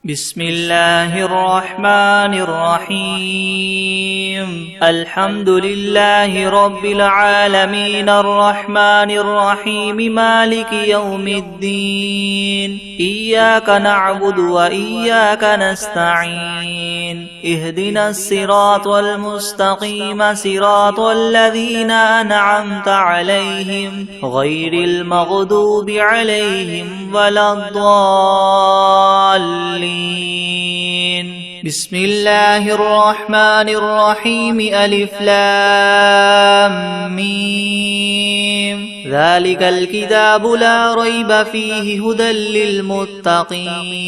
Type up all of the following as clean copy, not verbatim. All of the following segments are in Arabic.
بسم الله الرحمن الرحيم الحمد لله رب العالمين الرحمن الرحيم مالك يوم الدين إياك نعبد وإياك نستعين اهدنا الصراط المستقيم صراط الذين أنعمت عليهم غير المغضوب عليهم ولا الضالين. بسم الله الرحمن الرحيم ألف لام ميم ذلك الكتاب لا ريب فيه هدى للمتقين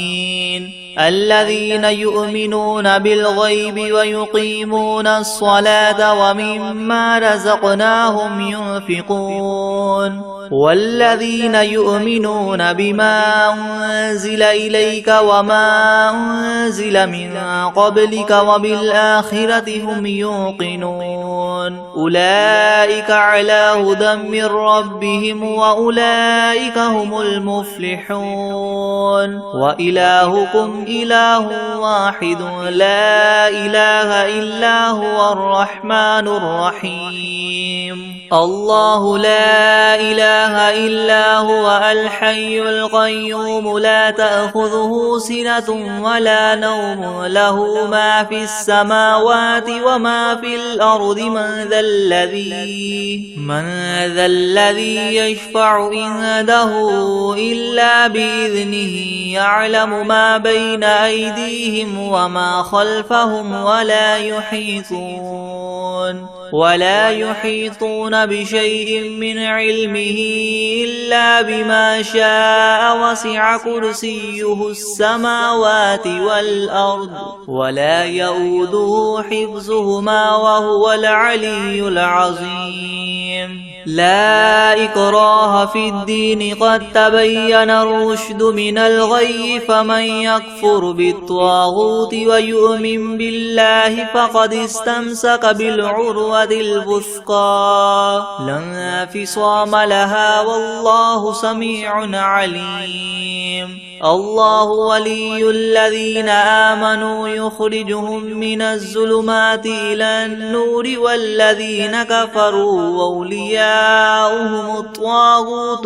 الذين يؤمنون بالغيب ويقيمون الصلاة ومما رزقناهم ينفقون والذين يؤمنون بما أنزل إليك وما أنزل من قبلك وبالآخرة هم يوقنون أولئك على هدى من ربهم وأولئك هم المفلحون وإلهكم إله واحد لا إله إلا هو الرحمن الرحيم الله لا إله إلا هو الحي القيوم لا تأخذه سنة ولا نوم له ما في السماوات وما في الأرض من ذا الذي يشفع عنده إلا بإذنه يعلم ما بين أيديهم وما خلفهم ولا يحيطون بشيء من علمه إلا بما شاء وسع كرسيه السماوات والأرض ولا يؤوده حفظهما وهو العلي العظيم لا إكراه في الدين قد تبين الرشد من الغي فمن يكفر بالطاغوت ويؤمن بالله فقد استمسك بالعروة الوثقى لا انفصام لها والله سميع عليم الله ولي الذين آمنوا يخرجهم من الظلمات إلى النور والذين كفروا أولياؤهم الطاغوت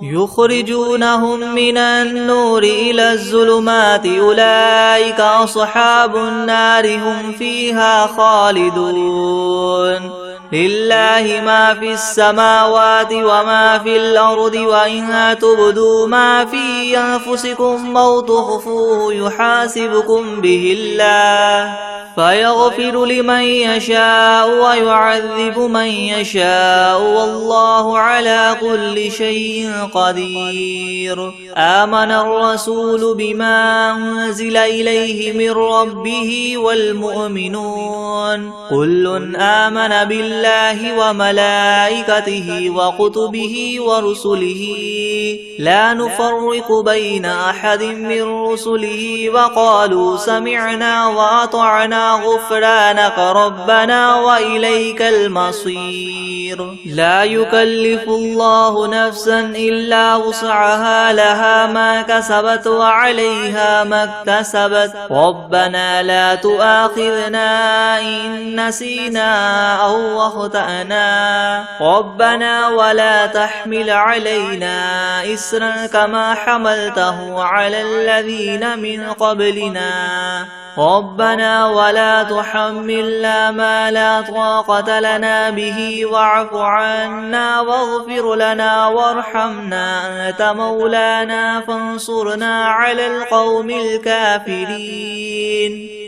يخرجونهم من النور إلى الظلمات أولئك أصحاب النار هم فيها خالدون لله ما في السماوات وما في الأرض وإن تبدوا ما في أنفسكم أو تخفوه يحاسبكم به الله فيغفر لمن يشاء ويعذب من يشاء والله على كل شيء قدير آمن الرسول بما أنزل إليه من ربه والمؤمنون كل آمن بالله وملائكته وكتبه ورسله لا نفرق بين أحد من رسله وقالوا سمعنا وأطعنا غفرانك ربنا وإليك المصير لا يكلف الله نفسا إلا وسعها لها ما كسبت وعليها ما اكتسبت ربنا لا تؤاخذنا إن نسينا أو أخطأنا ربنا ولا تحمل علينا إسرا كما حملته على الذين من قبلنا ربنا ولا تحملنا ما لا طاقة لنا به واعف عنا واغفر لنا وارحمنا أنت مولانا فانصرنا على القوم الكافرين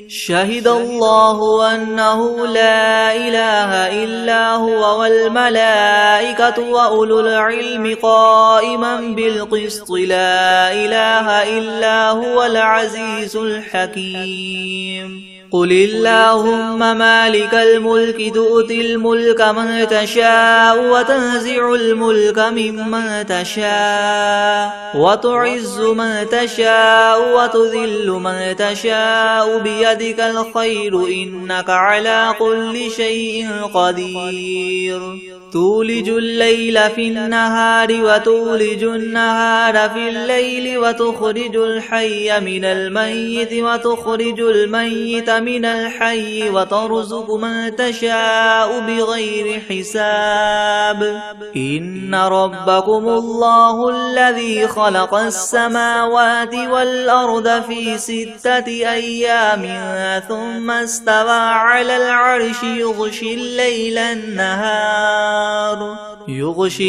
شهد الله أنه لا إله إلا هو والملائكة وأولو العلم قائما بالقسط لا إله إلا هو العزيز الحكيم قل اللهم مالك الملك تؤتي الملك من تشاء وتنزع الملك ممن تشاء وتعز من تشاء وتذل من تشاء بيدك الخير إنك على كل شيء قدير تولج الليل في النهار وتولج النهار في الليل وتخرج الحي من الميت وتخرج الميت من الحي وترزق من تشاء بغير حساب إن ربكم الله الذي خلق السماوات والأرض في 6 أيام ثم استوى على العرش يغشي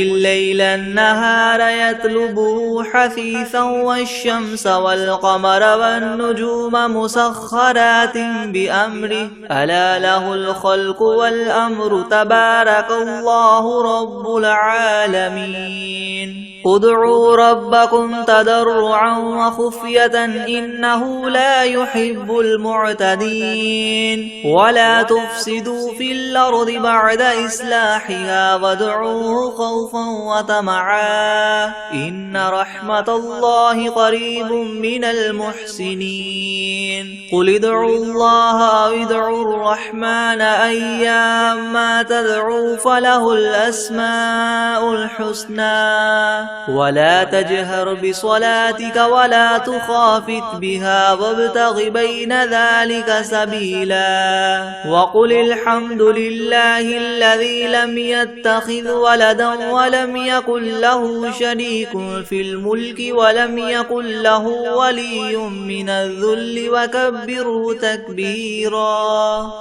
الليل النهار يطلبه حثيثا والشمس والقمر والنجوم مسخرات بأمره ألا له الخلق والأمر تبارك الله رب العالمين ادعوا ربكم تضرعا وخفية إنه لا يحب المعتدين ولا تفسدوا في الأرض بعد إصلاحها وادعوه خوفا وطمعا إن رحمة الله قريب من المحسنين قل ادعوا الله أو ادعوا الرحمن أيما تدعوا فله الأسماء الحسنى ولا تجهر بصلاتك ولا تخافت بها وابتغ بين ذلك سبيلا وقل الحمد لله الذي لم يتخذ ولدا ولم يكن له شريك في الملك ولم يكن له ولي من الذل وكبره تكبيرا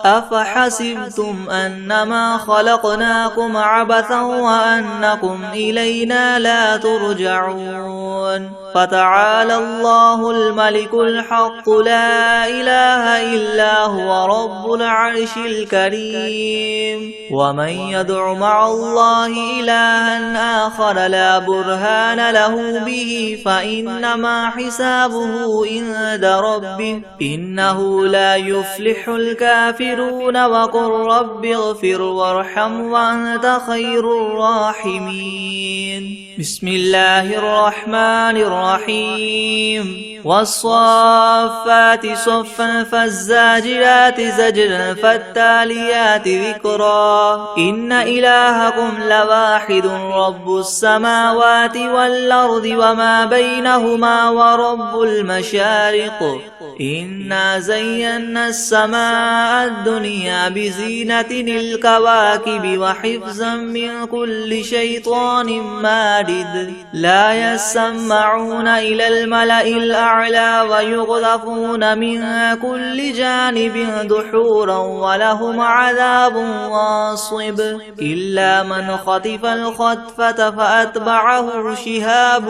أفحسبتم أنما خلقناكم عبثا وأنكم إلينا لا ترجعون فتعالى الله الملك الحق لا إله إلا هو رب العرش الكريم ومن يدع مع الله إلها آخر لا برهان له به فإنما حسابه عند ربه إنه لا يفلح الكافرون وقل رب اغفر وارحم وأنت خير الراحمين بسم الله الرحمن الرحيم والصافات صفا فالزاجرات زجرا فالتاليات ذكرا إن إلهكم لواحد رب السماوات والأرض وما بينهما ورب المشارق إنا زينا السماء الدنيا بزينة الكواكب وحفظا من كل شيطان مارد لا يسمعون إلى الملأ الأعلى ويغذفون من كل جانب دحورا ولهم عذاب واصب إلا من خطف الخطفة فأتبعه شهاب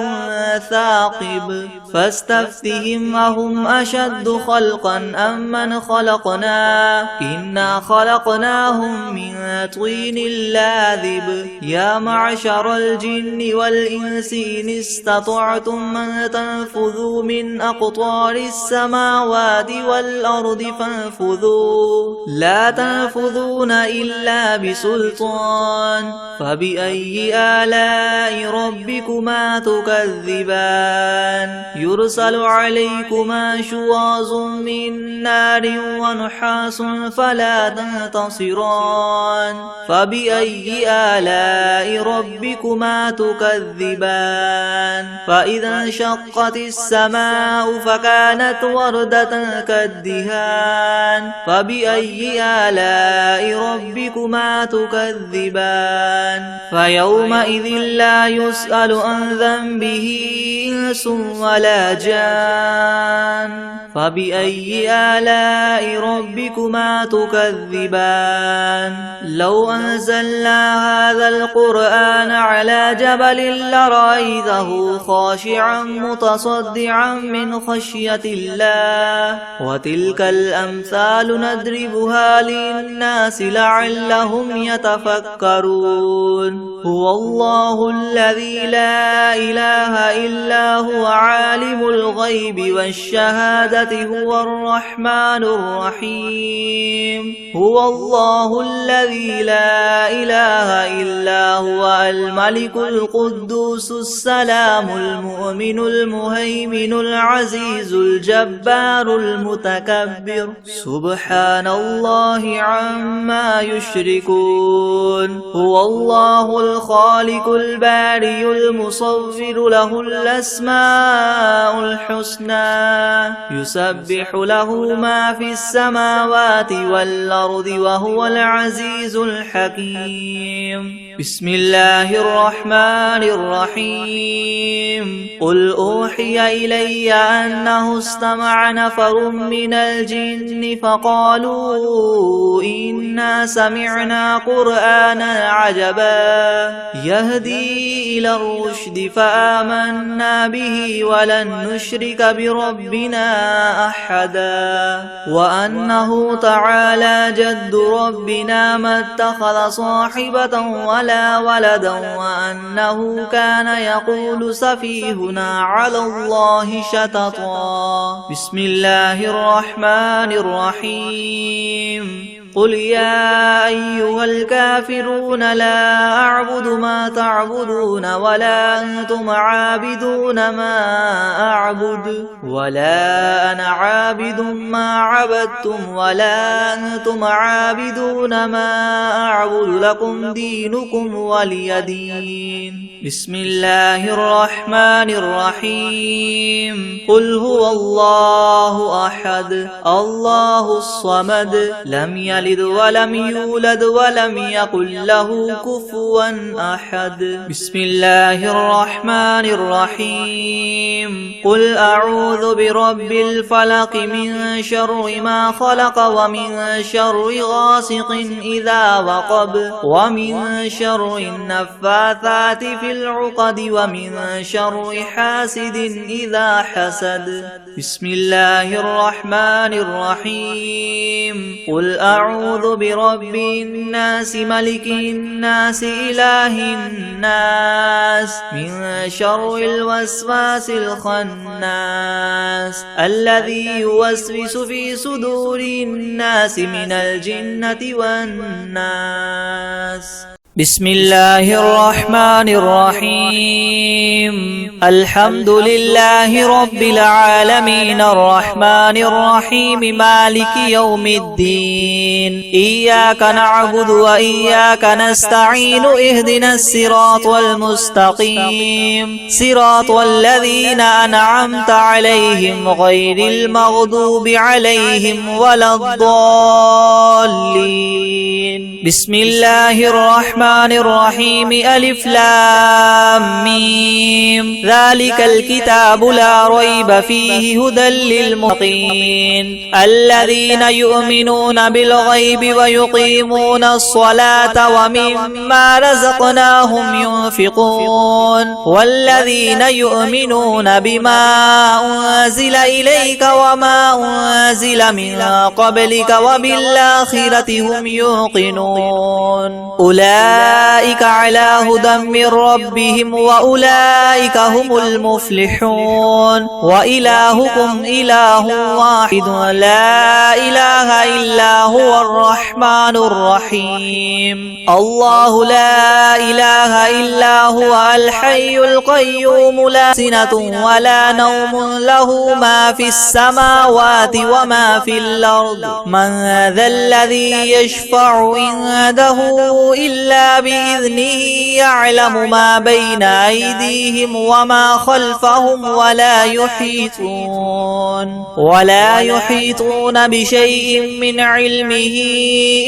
ثاقب فاستفتهم أهم أشد خلقا أم من خلقنا إنا خلقناهم من طين لاذب يا معشر الجن والإنس إن استطعتم أن تنفذوا من أقطار السماوات والأرض فانفذوا لا تنفذون إلا بسلطان فبأي آلاء ربكما تكذبان يرسل عليكما شواظ من نار ونحاس فلا تنتصران فبأي آلاء ربكما تكذبان فإذا انشقت السماء فكانت وردة كالدهان فبأي آلاء ربكما تكذبان فيومئذ لا يسأل عن ذنبه إنس ولا جان فبأي آلاء ربكما تكذبان لو أنزلنا هذا القرآن على جبل لرأيته خاشعا متصدعا من خشية الله وتلك الأمثال نضربها للناس لعلهم يتفكرون هو الله الذي لا إله إلا هو عالم الغيب والشهادة هو الرحمن الرحيم هو الله الذي لا إله إلا هو الملك القدوس القدوس السلام المؤمن المهيمن العزيز الجبار المتكبر سبحان الله عما يشركون هو الله الخالق البارئ المصور له الأسماء الحسنى يسبح له ما في السماوات والأرض وهو العزيز الحكيم بسم الله الرحمن الرحيم قل أوحي إلي أنه استمع نفر من الجن فقالوا إنا سمعنا قرآنا عجبا يهدي إلى الرشد فآمنا به ولن نشرك بربنا أحدا وأنه تعالى جد ربنا ما اتخذ صاحبة ولا ولدا وأنه كان يقول سفيهنا على الله شططا بسم الله الرحمن الرحيم قل يا أيها الكافرون لا أعبد ما تعبدون ولا أنتم عابدون ما أعبد ولا أنا عابد ما عبدتم ولا أنتم عابدون ما أعبد لكم دينكم ولي دين بسم الله الرحمن الرحيم قل هو الله أحد الله الصمد لم يلد ولم يولد ولم يكن له كفوا أحد بسم الله الرحمن الرحيم قل أعوذ برب الفلق من شر ما خلق ومن شر غاسق إذا وقب ومن شر النفاثات في العقد ومن شر حاسد إذا حسد بسم الله الرحمن الرحيم قل أعوذ برب الناس ملك الناس إله الناس من شر الوسواس الخناس الذي يوسوس في صدور الناس من الجنة والناس بسم الله الرحمن الرحيم الحمد لله رب العالمين الرحمن الرحيم مالك يوم الدين إياك نعبد وإياك نستعين اهدنا الصراط المستقيم صراط الذين أنعمت عليهم غير المغضوب عليهم ولا الضالين بسم الله الرحمن الرحيم ألف لام ميم ذلك الكتاب لا ريب فيه هدى للمتقين الذين يؤمنون بالغيب ويقيمون الصلاة ومما رزقناهم ينفقون والذين يؤمنون بما أنزل إليك وما أنزل من قبلك وبالآخرة هم يوقنون أولئك على هدى من ربهم وأولئك هم المفلحون وإلهكم إله واحد لا إله إلا هو الرحمن الرحيم الله لا إله إلا هو الحي القيوم لا سنة ولا نوم له ما في السماوات وما في الأرض من ذا الذي يشفع عنده إلا بإذنه يعلم ما بين أيديهم وما خلفهم ولا يحيطون بشيء من علمه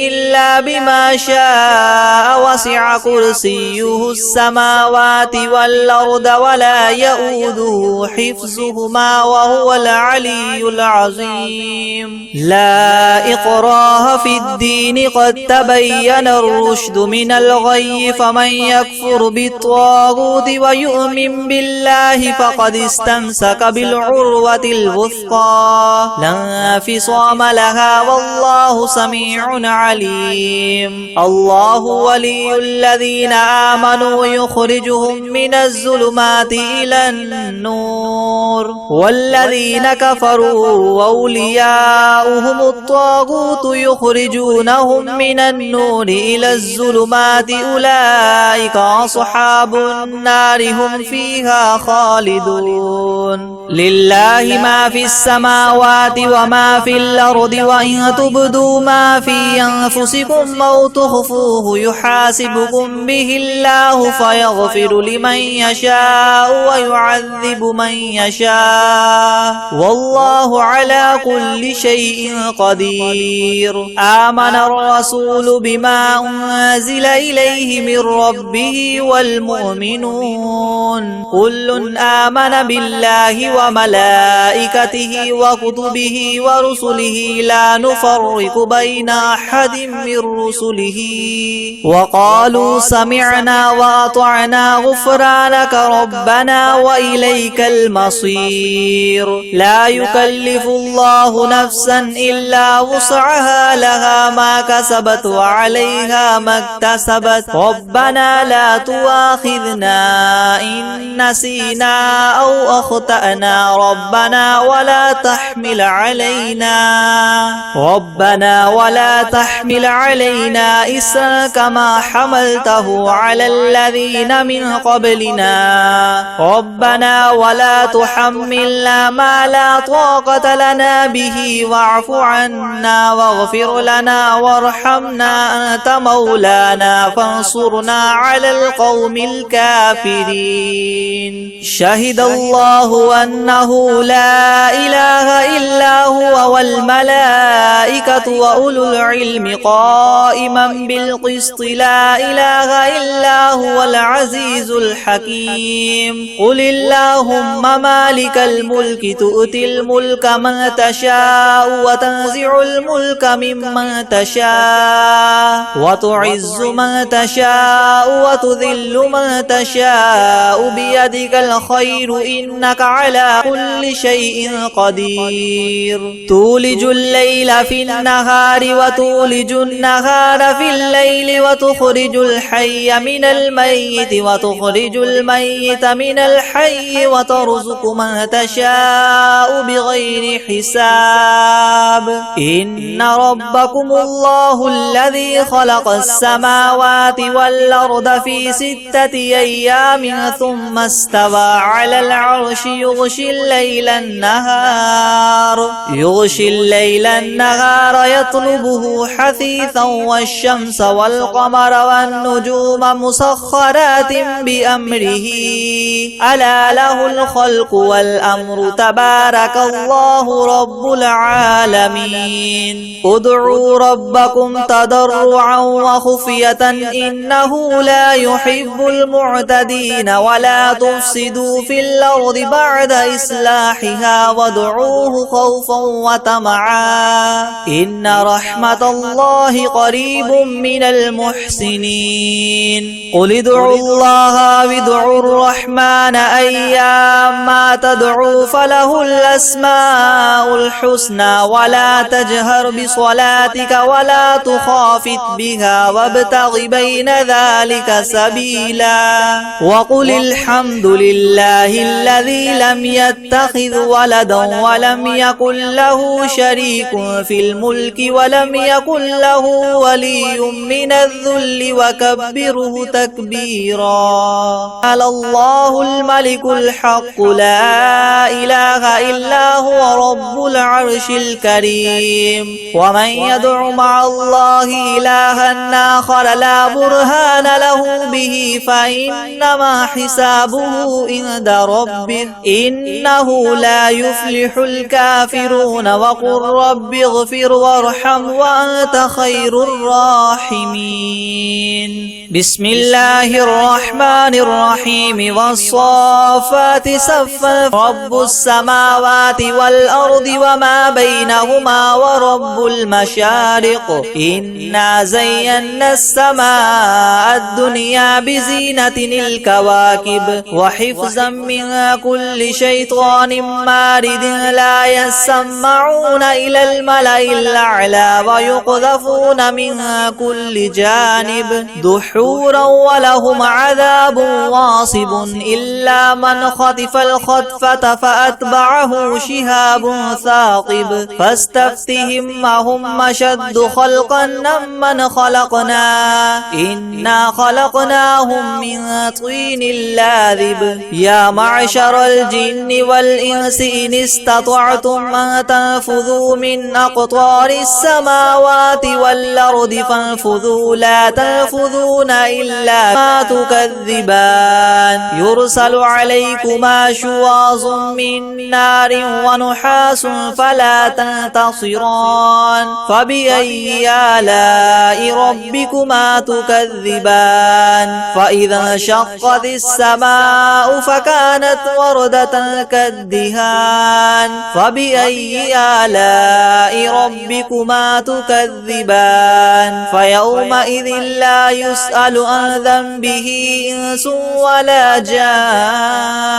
إلا بما شاء وسع كرسيه السماوات والأرض ولا يؤوده حفظهما وهو العلي العظيم لا إكراه في الدين قد تبين الرشد من الغي فمن يكفر بالطاغوت ويؤمن بالله فقد استمسك بالعروة الوثقى لا انفصام لها والله سميع عليم الله ولي الذين آمنوا يخرجهم من الظلمات إلى النور والذين كفروا أولياؤهم الطاغوت يخرجونهم من النور إلى الظلمات الظلمات أولئك أصحاب النار هم فيها خالدون لله ما في السماوات وما في الأرض وإن تبدوا ما في أنفسكم أو تخفوه يحاسبكم به الله فيغفر لمن يشاء ويعذب من يشاء والله على كل شيء قدير آمن الرسول بما أنزل إليه من ربه والمؤمنون كل آمن بالله وملائكته وكتبه ورسله لا نفرق بين أحد من رسله وقالوا سمعنا وأطعنا غفرانك ربنا وإليك المصير لا يكلف الله نفسا إلا وسعها لها ما كسبت وعليها ما اكتسبت ربنا لا تؤاخذنا إن نسينا أو أخطأنا ربنا ولا تحمل علينا إسرا كما حملته على الذين من قبلنا ربنا ولا تحملنا ما لا طاقة لنا به واعف عنا واغفر لنا وارحمنا أنت مولانا فانصرنا على القوم الكافرين شهد الله أنه لا إله إلا هو والملائكة وأولو العلم قائما بالقسط لا إله إلا هو العزيز الحكيم قل اللهم مالك الملك تؤتي الملك من تشاء وتنزع الملك ممن تشاء وتعز من تشاء وتذل من تشاء بيدك الخير إنك على كل شيء قدير تولج الليل في النهار وتولج النهار في الليل وتخرج الحي من الميت وتخرج الميت من الحي وترزق من تشاء بغير حساب إن ربكم الله الذي خلق السماوات والأرض في 6 أيام ثم استوى على العرش يغشي الليل النهار يطلبه حثيثا والشمس والقمر والنجوم مسخرات بأمره ألا له الخلق والأمر تبارك الله رب العالمين ادعوا ربكم تضرعا وخفية إنه لا يحب المعتدين ولا تفسدوا في الأرض بعد إصلاحها وادعوه خوفا وطمعا إن رحمة الله قريب من المحسنين قل ادعوا الله وادعوا الرحمن أيما تدعوا فله الأسماء الحسنى ولا تجهر بصلاتك ولا تخافت بها وابتغ بين ذلك سبيلا وقل الحمد لله الذي لم يتخذ ولدا ولم يكن له شريك في الملك ولم يكن له ولي من الذل وكبره تكبيرا على الله الملك الحق لا إله إلا هو رب العرش الكريم ومن يدع مع الله إلها آخر لا برهان له به فإنما حسابه عند ربه إنه لا يفلح الكافرون وقل رب اغفر وارحم وأنت خير الراحمين بسم الله الرحمن الرحيم والصافات صفا رب السماوات والأرض وما بينهما ورب المشارق إنا زينا السماء الدنيا بزينة الكواكب وحفظا من كل شيطان مارد لا يسمعون إلى الملأ الأعلى ويقذفون من كل جانب دحورا ولهم عذاب واصب إلا من خطف الخطفة فأتبعه شهاب ثاقب فاستفتهم أهم أشد خلقا ممن خلقنا إنا خلقناهم من طين لاذب يا معشر الجن والإنس إن استطعتم أن تنفذوا من أقطار السماوات والأرض فانفذوا لا تنفذون إلا ما تكذبان يرسل عليكما شواظ من نار ونحاس فلا تنتصران فبأي آلاء ربكما تكذبان فإذا انشقت السماء فكانت وردة كالدهان فبأي آلاء ربكما تكذبان فيومئذ لا يسأل عن ذنبه إنس ولا جان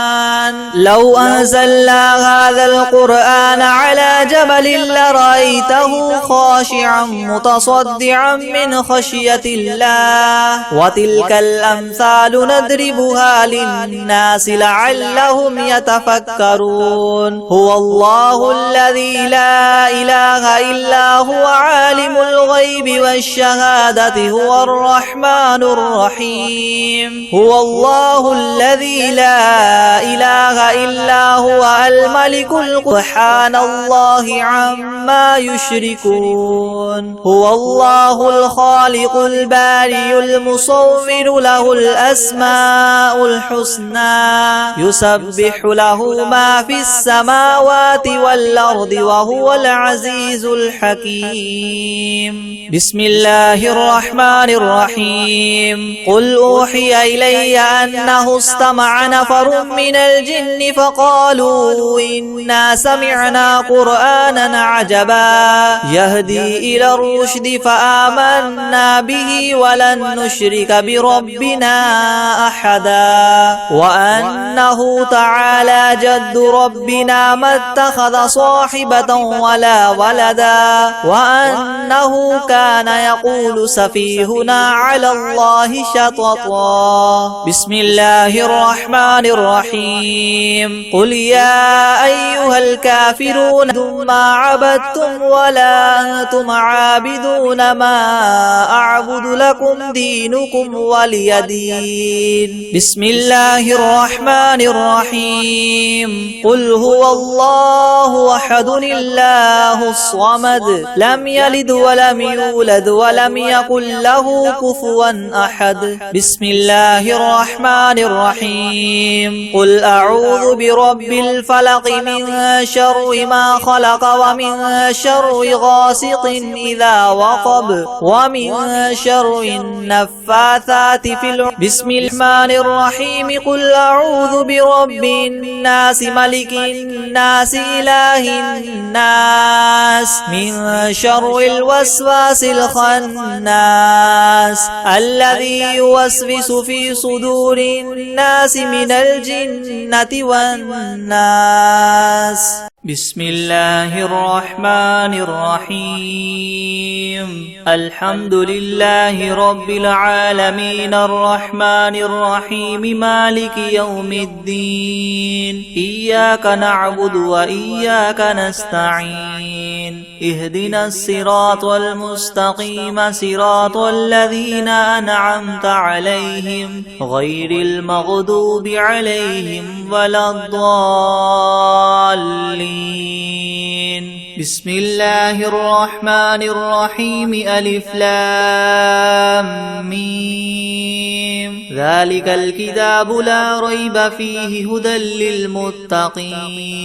لو أنزلنا هذا القرآن على جبل لرأيته خاشعا متصدعا من خشية الله وتلك الأمثال نضربها للناس لعلهم يتفكرون هو الله الذي لا إله إلا هو عالم الغيب والشهادة هو الرحمن الرحيم هو الله الذي لا إله إلا هو الملك سبحان الله عما يشركون هو الله الخالق البارئ المصور له الأسماء الحسنى يسبح له ما في السماوات والأرض وهو العزيز الحكيم بسم الله الرحمن الرحيم قل أوحي إلي أنه استمع نفر من الجن فقالوا إنا سمعنا قرآنا عجبا يهدي إلى الرشد فآمنا به ولن نشرك بربنا أحدا وأنه تعالى جد ربنا ما اتخذ صاحبة ولا ولدا وأنه كان يقول سفيهنا على الله شططا بسم الله الرحمن الرحيم قل يا أيها الكافرون ما عبدتم ولا أنتم عابدون ما أعبد لكم دينكم ولي دين بسم الله الرحمن الرحيم قل هو الله أحد الله الصمد لم يلد ولم يولد ولم يكن له كفوا أحد بسم الله الرحمن الرحيم قل أعوذ برب الفلق من شر ما خلق ومن شر غاسق إذا وقب ومن شر النفاثات في العقد بسم الرحمن الرحيم قل أعوذ برب الناس ملك الناس إله الناس من شر الوسواس الخناس الذي يوسوس في صدور الناس من الجنة والناس بسم الله الرحمن الرحيم الحمد لله رب العالمين الرحمن الرحيم مالك يوم الدين إياك نعبد وإياك نستعين اهدنا الصراط المستقيم صراط الذين أنعمت عليهم غير المغضوب عليهم ولا الضالين بسم الله الرحمن الرحيم ألف لام ميم ذلك الكتاب لا ريب فيه هدى للمتقين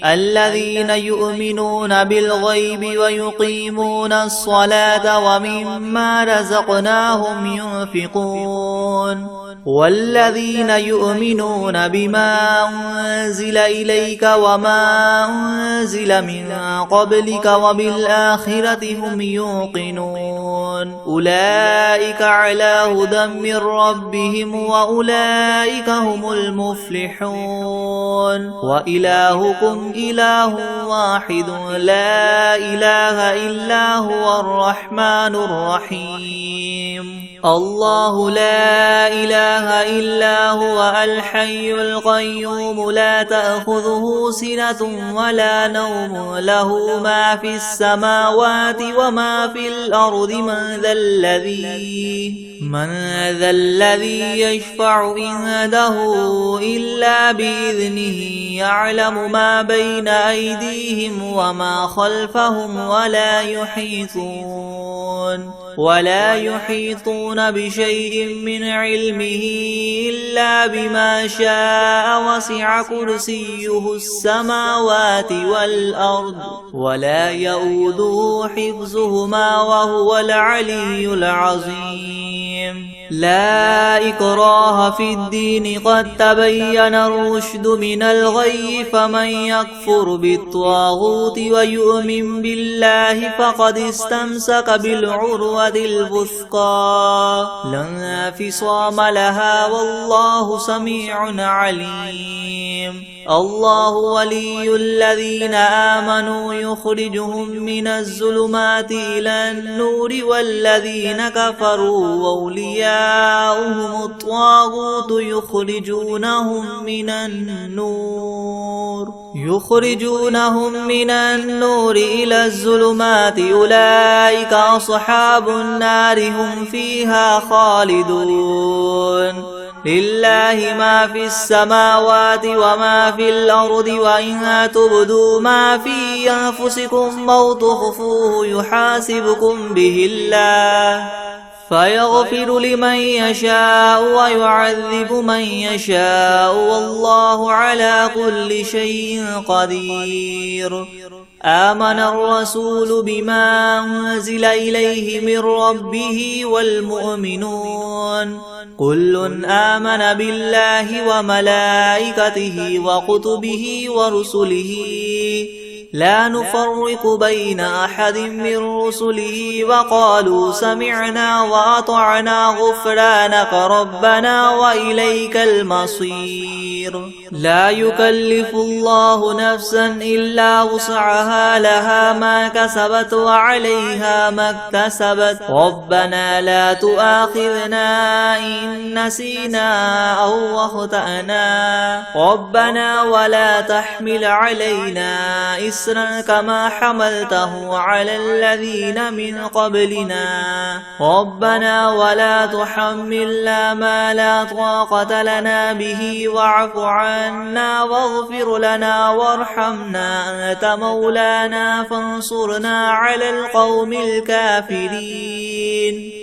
الذين يؤمنون بالغيب ويقيمون الصلاة ومما رزقناهم ينفقون والذين يؤمنون بما أنزل إليك وما أنزل من قبلك وبالآخرة هم يوقنون أولئك على هدى من ربهم وأولئك هم المفلحون وإلهكم إله واحد لا إله إلا هو الرحمن الرحيم الله لا إله إلا هو الحي القيوم لا تأخذه سنة ولا نوم له ما في السماوات وما في الأرض من ذا الذي يشفع عنده إلا بإذنه يعلم ما بين أيديهم وما خلفهم ولا يحيطون بشيء من علمه إلا بما شاء وسع كرسيه السماوات والأرض ولا يؤوده حفظهما وهو العلي العظيم لا إكراه في الدين قد تبين الرشد من الغي فمن يكفر بالطاغوت ويؤمن بالله فقد استمسك بالعروة الوثقى لا انفصام لها والله سميع عليم الله ولي الذين آمنوا يخرجهم من الظلمات إلى النور والذين كفروا أولياؤهم الطاغوت يخرجونهم من النور إلى الظلمات أولئك أصحاب النار هم فيها خالدون لله ما في السماوات وما في الأرض وإن تبدوا ما في أنفسكم أو تخفوه يحاسبكم به الله فيغفر لمن يشاء ويعذب من يشاء والله على كل شيء قدير آمن الرسول بما أنزل إليه من ربه والمؤمنون كل آمن بالله وملائكته وكتبه ورسله لا نفرق بين أحد من رسله وقالوا سمعنا وأطعنا غفرانك ربنا وإليك المصير لا يكلف الله نفسا إلا وسعها لها ما كسبت وعليها ما اكتسبت ربنا لا تؤاخذنا إن نسينا أو أخطأنا ربنا ولا تحمل علينا إسرا كما حملته على الذين من قبلنا ربنا ولا تحملنا ما لا طاقة لنا به واعف عنا واغفر لنا وارحمنا أنت مولانا فانصرنا على القوم الكافرين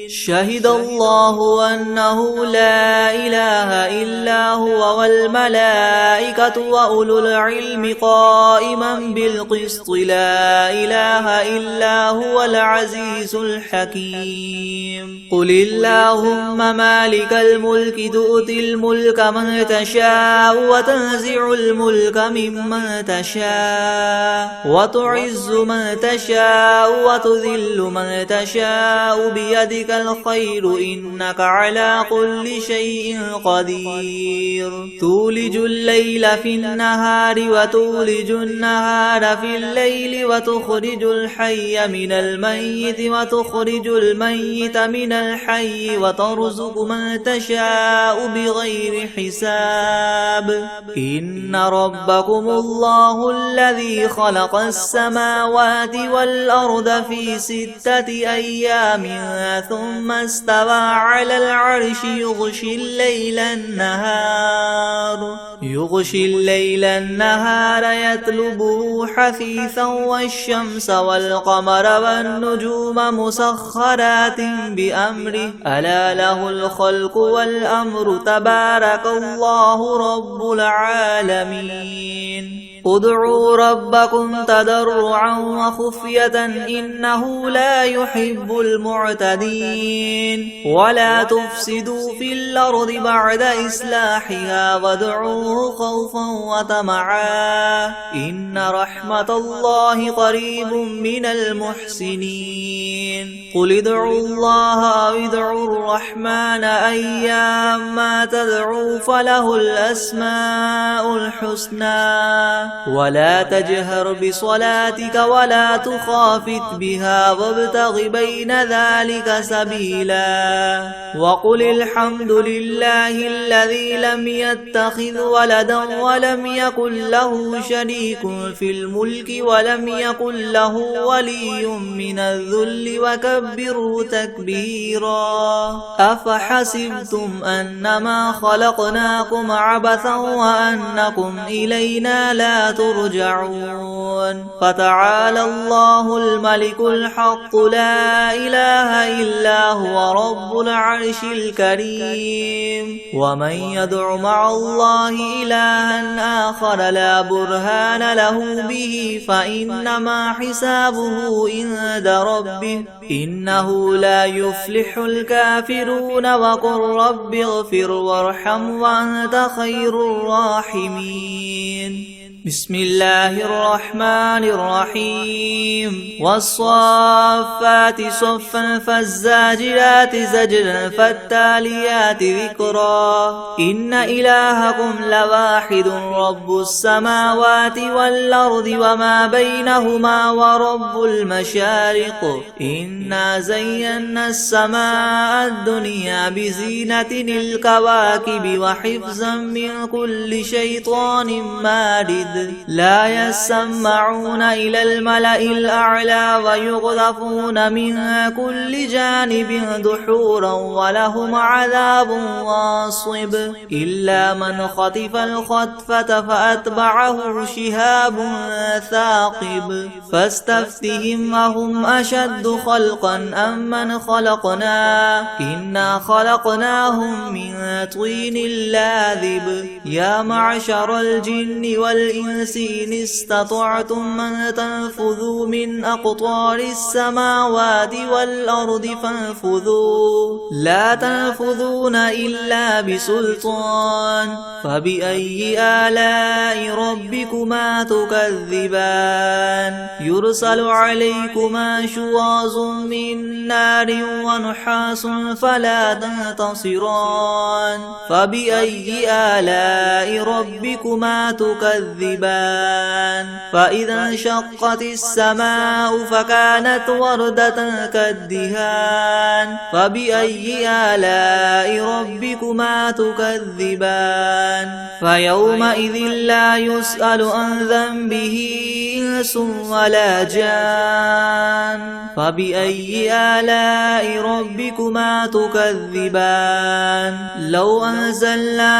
شهد الله أنه لا إله إلا هو والملائكة وأولو العلم قائما بالقسط لا إله إلا هو العزيز الحكيم قل اللهم مالك الملك تؤتي الملك من تشاء وتنزع الملك ممن تشاء وتعز من تشاء وتذل من تشاء بيدك الخير إنك على كل شيء قدير تولج الليل في النهار وتولج النهار في الليل وتخرج الحي من الميت وتخرج الميت من الحي وترزق من تشاء بغير حساب إن ربكم الله الذي خلق السماوات والأرض في 6 أيام ثم استوى على العرش يغشي الليل النهار يطلبه حثيثا والشمس والقمر والنجوم مسخرات بأمره ألا له الخلق والأمر تبارك الله رب العالمين ادعوا ربكم تضرعا وخفية إنه لا يحب المعتدين ولا تفسدوا في الأرض بعد إصلاحها وادعوه خوفا وطمعا إن رحمة الله قريب من المحسنين قل ادعوا الله أو ادعوا الرحمن أيما تدعوا فله الأسماء الحسنى ولا تجهر بصلاتك ولا تخافت بها وابتغ بين ذلك سبيلا وقل الحمد لله الذي لم يتخذ ولدا ولم يكن له شريك في الملك ولم يكن له ولي من الذل وكبره تكبيرا أفحسبتم أنما خلقناكم عبثا وأنكم إلينا لا ترجعون فتعالى الله الملك الحق لا إله إلا هو رب العرش الكريم ومن يدع مع الله إلها آخر لا برهان له به فإنما حسابه عند ربه إنه لا يفلح الكافرون وقل رب اغفر وارحم وأنت خير الراحمين بسم الله الرحمن الرحيم والصافات صفا فالزاجرات زجرا فالتاليات ذكرا إن إلهكم لواحد رب السماوات والأرض وما بينهما ورب المشارق إنا زينا السماء الدنيا بزينة الكواكب وحفظا من كل شيطان مارد لا يسمعون إلى الملأ الأعلى ويقذفون من كل جانب دحورا ولهم عذاب واصب إلا من خطف الخطفة فأتبعه شهاب ثاقب فاستفتهم أهم أشد خلقا أم من خلقنا إنا خلقناهم من طين لاذب يا معشر الجن والإنس إن استطعتم أن تنفذوا من أقطار السماوات والأرض فانفذوا لا تنفذون إلا بسلطان فبأي آلاء ربكما تكذبان يرسل عليكما شواظ من نار ونحاس فلا تنتصران فبأي آلاء ربكما تكذبان فإذا انشقت السماء فكانت وردة كالدهان فبأي آلاء ربكما تكذبان فيومئذ لا يسأل عن ذنبه إنس ولا جان فبأي آلاء ربكما تكذبان لو أنزلنا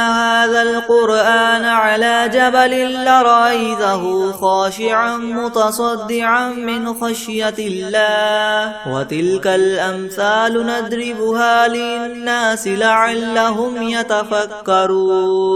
هذا القرآن على جبل لرأيته خاشعا متصدعا من خشية الله وتلك الأمثال نضربها للناس لعلهم يتفكرون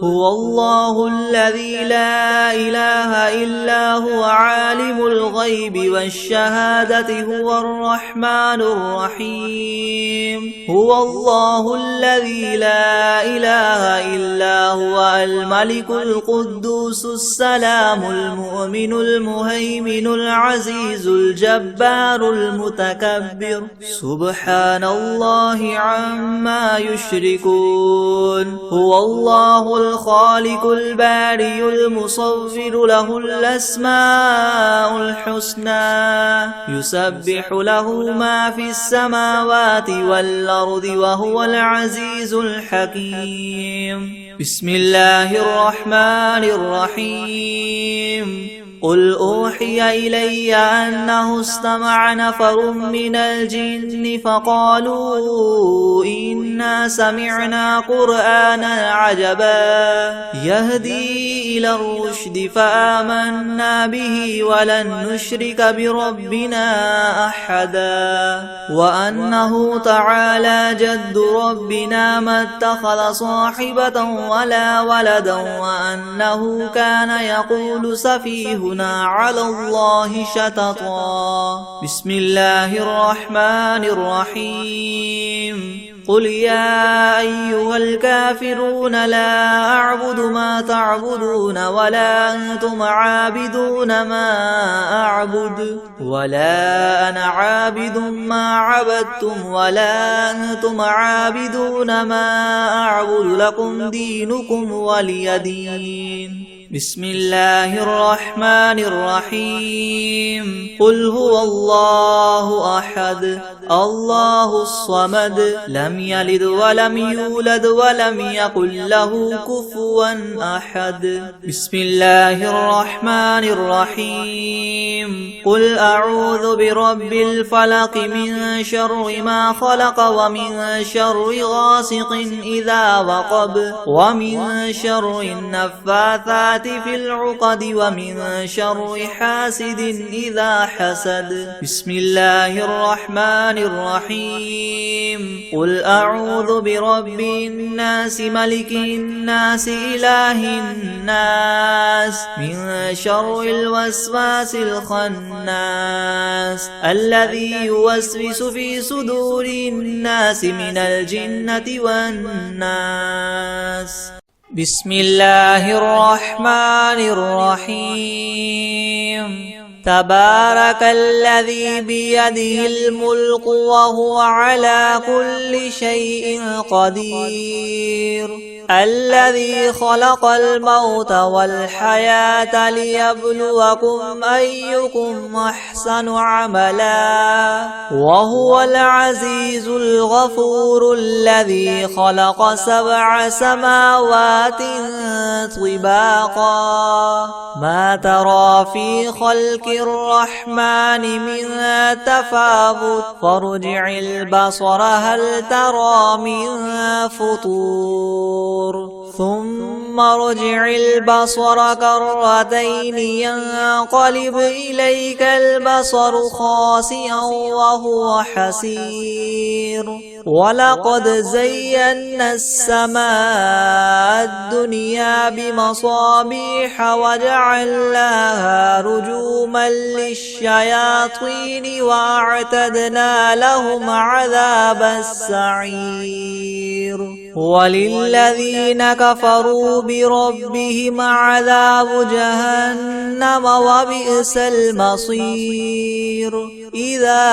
هو الله الذي لا إله إلا هو عالم الغيب والشهادة هو الرحمن الرحيم هو الله الذي لا إله إلا هو الملك القدوس السلام المؤمن المهيمن العزيز الجبار المتكبر سبحان الله عما يشركون هو الله الخالق البارئ المصور له الأسماء الحسنى يسبح له ما في السماوات والأرض وهو العزيز الحكيم بسم الله الرحمن الرحيم قل أوحي إلي أنه استمع نفر من الجن فقالوا إنا سمعنا قرآنا عجبا يهدي إلى الرشد فآمنا به ولن نشرك بربنا أحدا وأنه تعالى جد ربنا ما اتخذ صاحبة ولا ولدا وأنه كان يقول سفيهنا على الله شططا بسم الله الرحمن الرحيم قل يا أيها الكافرون لا أعبد ما تعبدون ولا أنتم عابدون ما أعبد ولا أنا عابد ما عبدتم ولا أنتم عابدون ما أعبد لكم دينكم ولي دين بسم الله الرحمن الرحيم قل هو الله أحد الله الصمد لم يلد ولم يولد ولم يكن له كفوا أحد بسم الله الرحمن الرحيم قل أعوذ برب الفلق من شر ما خلق ومن شر غاسق إذا وقب ومن شر النفاثات في العقد ومن شر حاسد إذا حسد بسم الله الرحمن الرحيم قل أعوذ برب الناس ملك الناس إله الناس من شر الوسواس الخناس الذي يوسوس في صدور الناس من الجنة والناس بسم الله الرحمن الرحيم تبارك الذي بيده الملك وهو على كل شيء قدير الذي خلق الموت والحياة ليبلوكم أيكم أحسن عملا وهو العزيز الغفور الذي خلق 7 سماوات طباقا ما ترى في خلق الرحمن من تفاوت فارجع البصر هل ترى من فطور ثم ارجع البصر كرتين ينقلب إليك البصر خاسئا وهو حسير ولقد زينا السماء الدنيا بمصابيح وجعلناها رجوما للشياطين وأعتدنا لهم عذاب السعير وللذين كفروا بربهم عذاب جهنم وبئس المصير إذا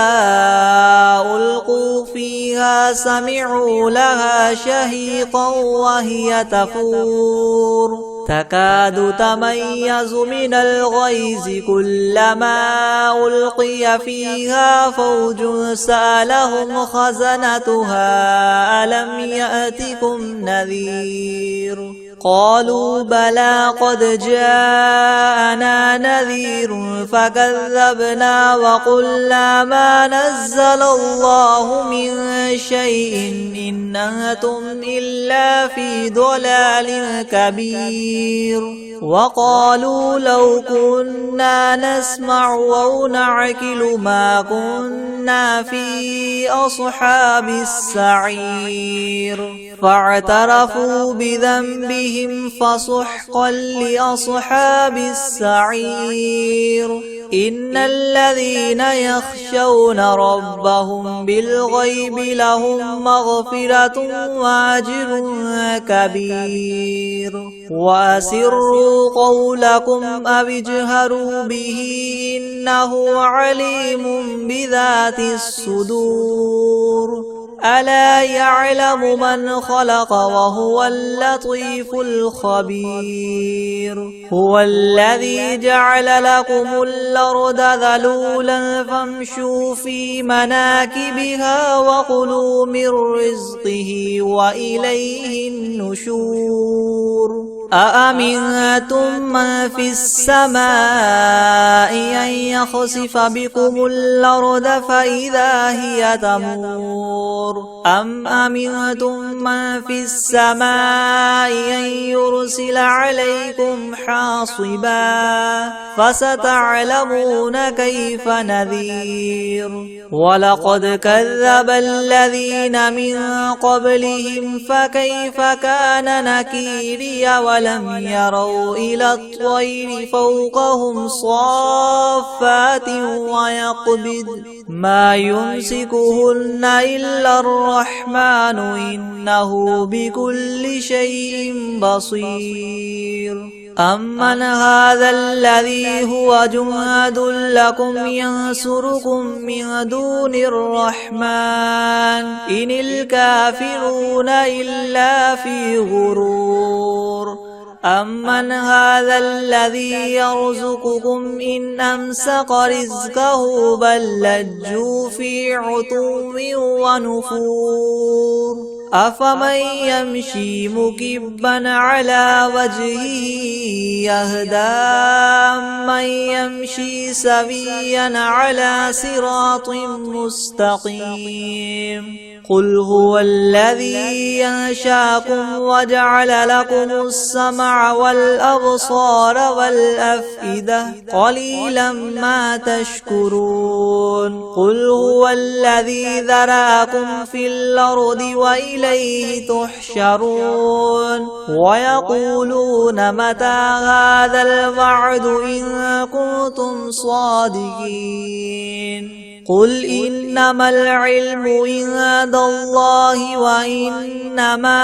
ألقوا فيها سمعوا لها شهيقا وهي تفور تكاد تميز من الغيظ كلما ألقي فيها فوج سألهم خزنتها ألم يأتكم نذير قالوا بلى قد جاءنا نذير فكذبنا وقلنا ما نزل الله من شيء إن أنتم إلا في ضلال كبير وقالوا لو كنا نسمع أو نعقل ما كنا في أصحاب السعير فاعترفوا بذنبهم فسحقا لأصحاب السعير إن الذين يخشون ربهم بالغيب لهم مغفرة وأجر كبير وأسروا قولكم أو اجهروا به إنه عليم بذات الصدور ألا يعلم من خلق وهو اللطيف الخبير هو الذي جعل لكم الأرض ذلولا فامشوا في مناكبها وكلوا من رزقه وإليه النشور أأمنتم من في السماء أن يخسف بكم الأرض فإذا هي تمور أم أمنتم من في السماء أن يرسل عليكم حاصبا فستعلمون كيف نذير ولقد كذب الذين من قبلهم فكيف كان نكيري ولم يروا إلى الطير فوقهم صافات ويقبض ما يمسكهن إلا الرحمن إنه بكل شيء بصير أمن هذا الذي هو جند لكم ينصركم من دون الرحمن إن الكافرون إلا في غرور أمن هذا الذي يرزقكم إن أمسك رزقه بل لجوا في عتو ونفور أفمن يمشي مكبا على وجهه يهدى أمن يمشي سويا على صراط مستقيم قل هو الذي ينشاكم وجعل لكم السمع والأبصار والأفئدة قليلا ما تشكرون قل هو الذي ذراكم في الأرض وإليه تحشرون ويقولون متى هذا الوعد إن كنتم صادقين قل إنما العلم عند الله وإنما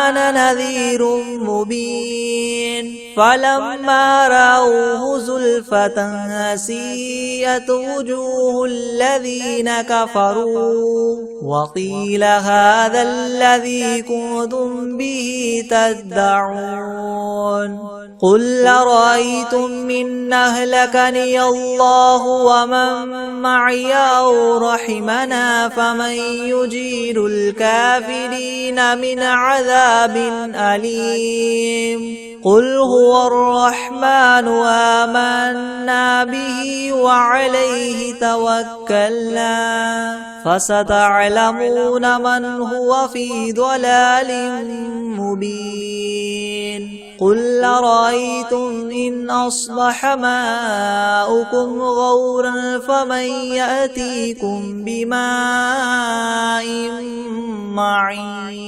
أنا نذير مبين فلما رأوه زلفة سيئت وجوه الذين كفروا وقيل هذا الذي كنتم به تدعون قل أرأيتم إن أهلكني الله ومن معي أو رحمنا فمن يجير الكافرين من عذاب أليم قل هو الرحمن آمنا به وعليه توكلنا فستعلمون من هو في ضلال مبين قل أرأيتم إن أصبح ماؤكم غورا فمن يأتيكم بماء معين